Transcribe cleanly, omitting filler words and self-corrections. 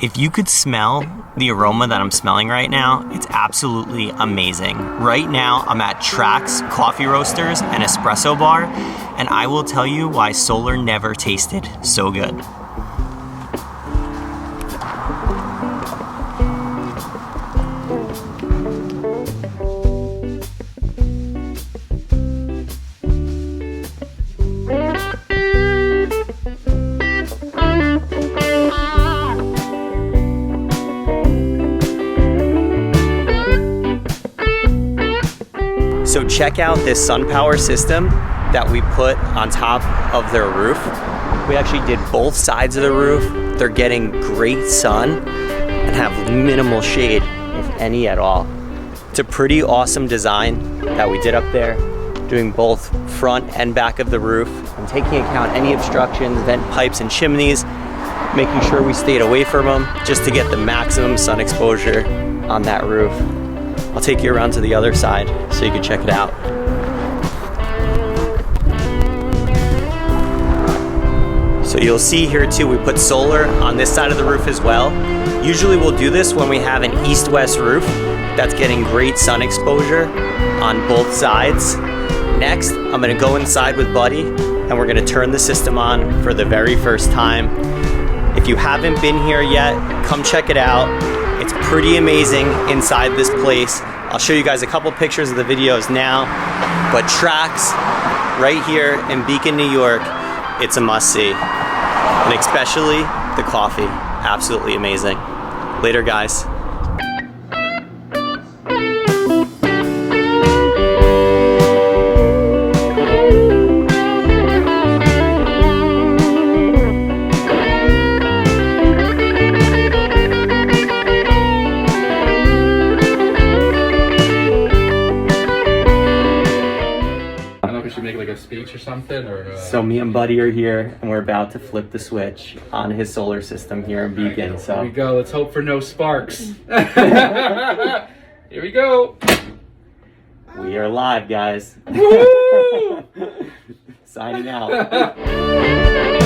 If you could smell the aroma that I'm smelling right now, it's absolutely amazing. Right now, I'm at TRAX Coffee Roasters and Espresso Bar, and I will tell you why solar never tasted so good. So check out this SunPower system that we put on top of their roof. We actually did both sides of the roof. They're getting great sun and have minimal shade, if any at all. It's a pretty awesome design that we did up there, doing both front and back of the roof. I'm taking account any obstructions, vent pipes and chimneys, making sure we stayed away from them just to get the maximum sun exposure on that roof. I'll take you around to the other side so you can check it out. So you'll see here too, we put solar on this side of the roof as well. Usually we'll do this when we have an east-west roof that's getting great sun exposure on both sides. Next, I'm gonna go inside with Buddy and we're gonna turn the system on for the very first time. If you haven't been here yet, come check it out. It's pretty amazing inside this place. I'll show you guys a couple pictures of the videos now, but TRAX right here in Beacon, New York, it's a must-see. And especially the coffee, absolutely amazing. Later, guys. Make like a speech or something, or So me and Buddy are here and we're about to flip the switch on his solar system here in Beacon. So here we go. Let's hope for no sparks. Here we go. We are live, guys. Signing out.